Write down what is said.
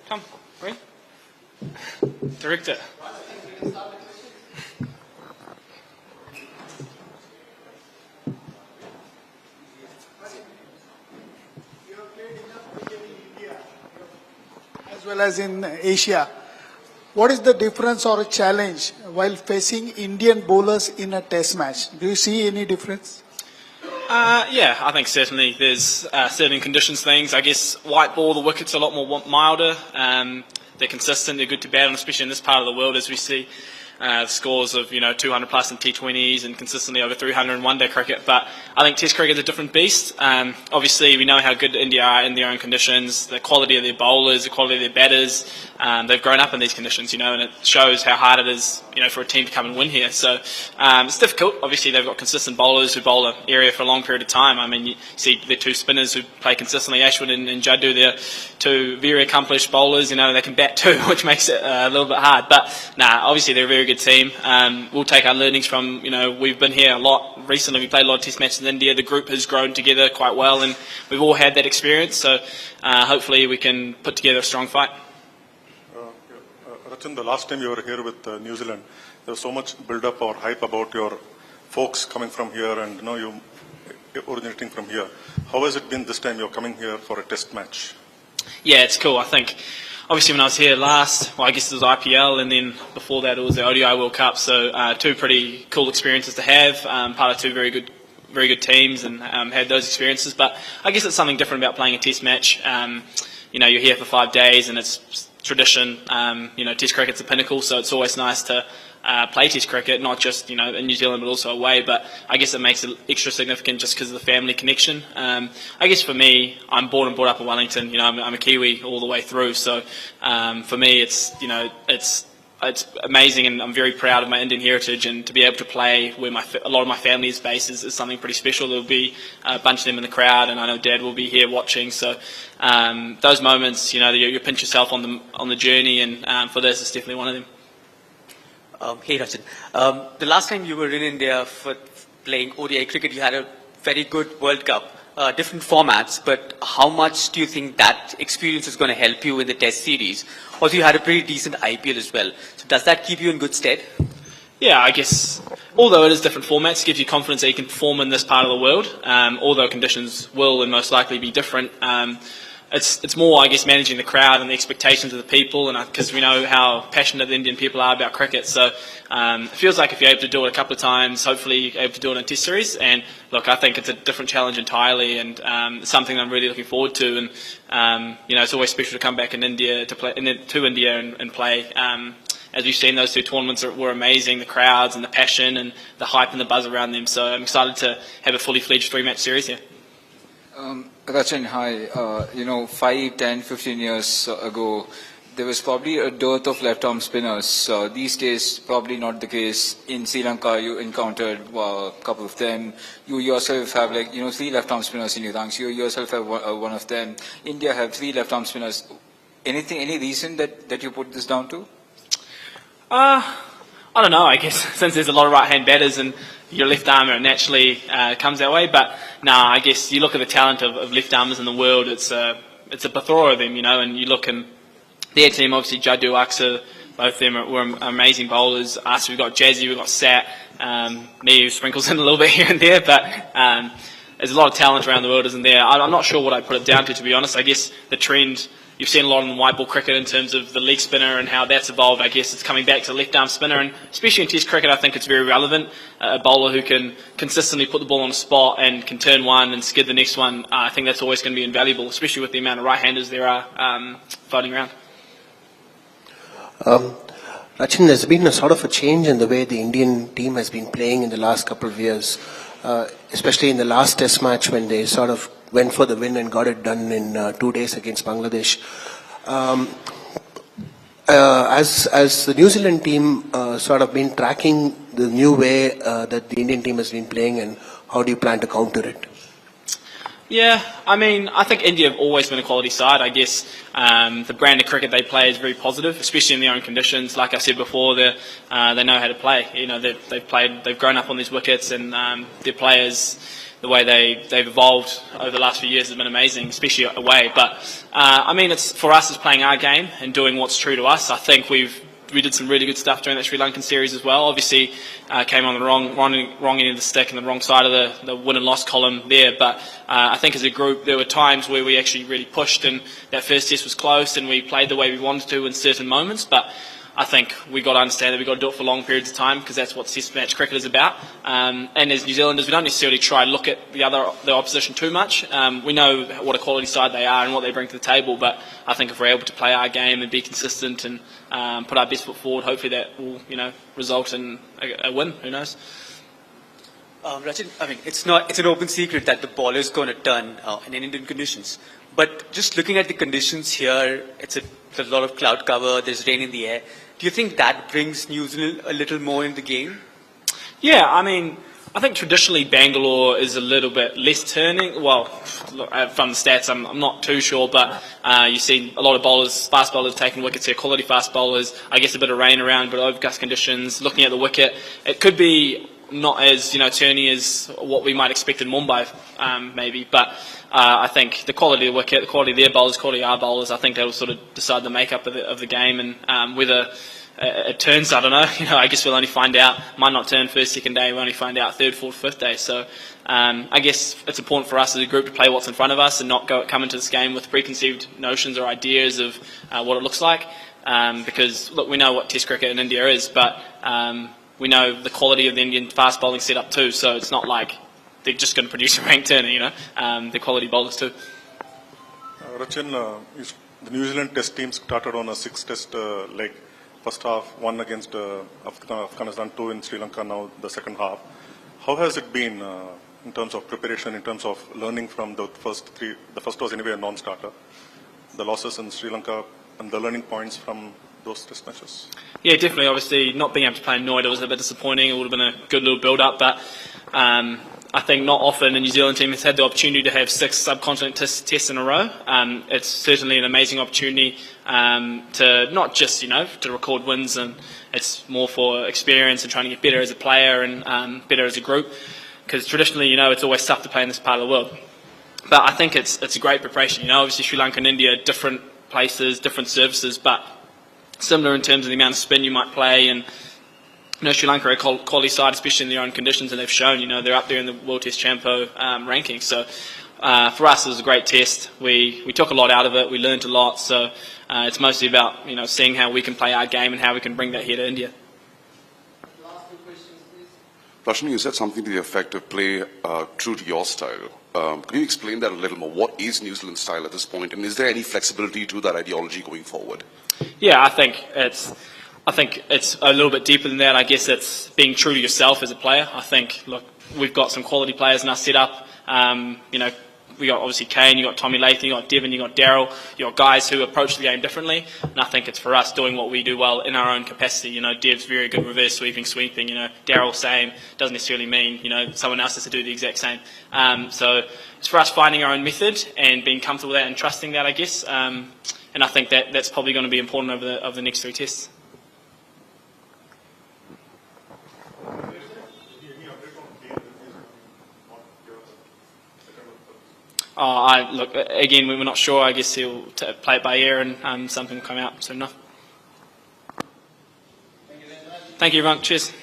Come, bring. Director. As well as in Asia. What is the difference or a challenge while facing Indian bowlers in a test match? Do you see any difference? Yeah, I think certainly there's certain conditions things. I guess white ball, the wickets are a lot more milder. They're consistent, they're good to bat on, especially in this part of the world as we see scores of 200 plus in T20s and consistently over 300 in one-day cricket. But I think Test cricket is a different beast. Obviously, we know how good India are in their own conditions, the quality of their bowlers, the quality of their batters. They've grown up in these conditions, and it shows how hard it is, for a team to come and win here. So it's difficult. Obviously, they've got consistent bowlers who bowl an area for a long period of time. I mean, you see the two spinners who play consistently, Ashwin and Jaddu. They're two very accomplished bowlers. They can bat too, which makes it a little bit hard. But obviously they're a very good team. We'll take our learnings from. We've been here a lot recently. We played a lot of Test matches in India. The group has grown together quite well, and we've all had that experience. So hopefully we can put together a strong fight. Rachin, the last time you were here with New Zealand, there was so much build-up or hype about your folks coming from here and you originating from here. How has it been this time you're coming here for a test match? Yeah, it's cool. I think, obviously, when I was here last, I guess it was IPL, and then before that it was the ODI World Cup. So two pretty cool experiences to have. Part of two very good teams, and had those experiences. But I guess it's something different about playing a test match. You're here for 5 days, and it's tradition. Test cricket's the pinnacle, so it's always nice to play Test cricket, not just in New Zealand but also away. But I guess it makes it extra significant just because of the family connection. I guess for me, I'm born and brought up in Wellington. I'm a Kiwi all the way through. So for me, it's amazing, and I'm very proud of my Indian heritage, and to be able to play where a lot of my family is based is something pretty special. There'll be a bunch of them in the crowd, and I know Dad will be here watching. So those moments, you pinch yourself on the journey, and for this, it's definitely one of them. Hey Rachin, the last time you were in India for playing ODI cricket, you had a very good World Cup, different formats, but how much do you think that experience is going to help you in the Test series? Also, you had a pretty decent IPL as well. So does that keep you in good stead? Yeah, I guess, although it is different formats, it gives you confidence that you can perform in this part of the world, although conditions will and most likely be different. It's more, I guess, managing the crowd and the expectations of the people, and because we know how passionate the Indian people are about cricket. So it feels like if you're able to do it a couple of times, hopefully you're able to do it in a Test series. And look, I think it's a different challenge entirely, and it's something I'm really looking forward to. And it's always special to come back in India to play and play. As we've seen, those two tournaments were amazing. The crowds and the passion and the hype and the buzz around them. So I'm excited to have a fully fledged 3-match series here. Rachin, hi. 5, 10, 15 years ago, there was probably a dearth of left-arm spinners. These days, probably not the case. In Sri Lanka, you encountered a couple of them. You yourself have 3 left-arm spinners in your ranks. You yourself have one of them. India have 3 left-arm spinners. Any reason that you put this down to? I don't know. I guess since there's a lot of right-hand batters and your left armer, it naturally comes that way. But I guess you look at the talent of left armers in the world. It's a plethora of them, and you look in their team. Obviously, Jaddu, Aksa, both of them were amazing bowlers. Us, we've got Jazzy, we've got Sat, me who sprinkles in a little bit here and there. But there's a lot of talent around the world, isn't there? I'm not sure what I put it down to be honest. I guess the trend. You've seen a lot in white ball cricket in terms of the leg spinner and how that's evolved. I guess it's coming back to the left arm spinner, and especially in Test cricket, I think it's very relevant. A bowler who can consistently put the ball on a spot and can turn one and skid the next one. I think that's always going to be invaluable, especially with the amount of right-handers there are floating around. Rachin, there's been a sort of a change in the way the Indian team has been playing in the last couple of years, especially in the last Test match when they sort of went for the win and got it done in 2 days against Bangladesh. As the New Zealand team sort of been tracking the new way that the Indian team has been playing, and how do you plan to counter it? Yeah, I think India have always been a quality side. I guess the brand of cricket they play is very positive, especially in their own conditions. Like I said before, they know how to play. They've grown up on these wickets, and their players, the way they've evolved over the last few years has been amazing, especially away. But I mean, it's for us is playing our game and doing what's true to us. I think we did some really good stuff during that Sri Lankan series as well. Obviously, came on the wrong end of the stick and the wrong side of the win and loss column there. But I think as a group, there were times where we actually really pushed, and that first test was close, and we played the way we wanted to in certain moments. But I think we got to understand that we've got to do it for long periods of time, because that's what Test match cricket is about. And as New Zealanders, we don't necessarily try and look at the opposition too much. We know what a quality side they are and what they bring to the table, but I think if we're able to play our game and be consistent and put our best foot forward, hopefully that will result in a win. Who knows? Rachin, I mean, it's an open secret that the ball is going to turn in Indian conditions. But just looking at the conditions here, it's a lot of cloud cover, there's rain in the air. Do you think that brings New Zealand a little more in the game? Yeah, I mean, I think traditionally Bangalore is a little bit less turning. Well, from the stats, I'm not too sure, but you see a lot of bowlers, fast bowlers taking wickets here, quality fast bowlers. I guess a bit of rain around, but overcast conditions. Looking at the wicket, it could be not as turny as what we might expect in Mumbai, maybe. But I think the quality of the wicket, the quality of their bowlers, quality of our bowlers, I think that will sort of decide the makeup of the game, and whether it turns, I don't know. I guess we'll only find out. Might not turn first, second day. We'll only find out third, fourth, fifth day. So I guess it's important for us as a group to play what's in front of us and not come into this game with preconceived notions or ideas of what it looks like. Because look, we know what Test cricket in India is, but we know the quality of the Indian fast bowling setup too. So it's not like they're just going to produce a rank turner. They're quality bowlers too. Rachin, the New Zealand Test team started on a 6-test leg. First half, 1 against Afghanistan, 2 in Sri Lanka, now the second half. How has it been in terms of preparation, in terms of learning from the first 3? The first was anyway a non-starter. The losses in Sri Lanka and the learning points from those test matches? Yeah, definitely. Obviously, not being able to play in Noida was a bit disappointing. It would have been a good little build-up, but I think not often the New Zealand team has had the opportunity to have 6 subcontinent tests in a row. It's certainly an amazing opportunity to not just, to record wins, and it's more for experience and trying to get better as a player and better as a group, because traditionally, it's always tough to play in this part of the world. But I think it's a great preparation. Obviously Sri Lanka and India, different places, different services, but similar in terms of the amount of spin you might play. And Sri Lanka are a quality side, especially in their own conditions, and they've shown, they're up there in the World Test Champo ranking. So for us, it was a great test. We took a lot out of it. We learned a lot. So it's mostly about seeing how we can play our game and how we can bring that here to India. Last 2 questions, please. Rachin, you said something to the effect of play true to your style. Could you explain that a little more? What is New Zealand's style at this point, and is there any flexibility to that ideology going forward? Yeah, I think it's a little bit deeper than that. I guess it's being true to yourself as a player. I think, look, we've got some quality players in our setup. We got obviously Kane, you got Tommy Latham, you got Devon, you got Daryl. You got guys who approach the game differently. And I think it's for us doing what we do well in our own capacity. Dev's very good reverse sweeping. Daryl same. Doesn't necessarily mean someone else has to do the exact same. So it's for us finding our own method and being comfortable with that and trusting that, I guess. And I think that's probably going to be important over the next 3 tests. Look, again, we're not sure. I guess he'll play it by ear, and something will come out soon enough. Thank you, everyone. Cheers.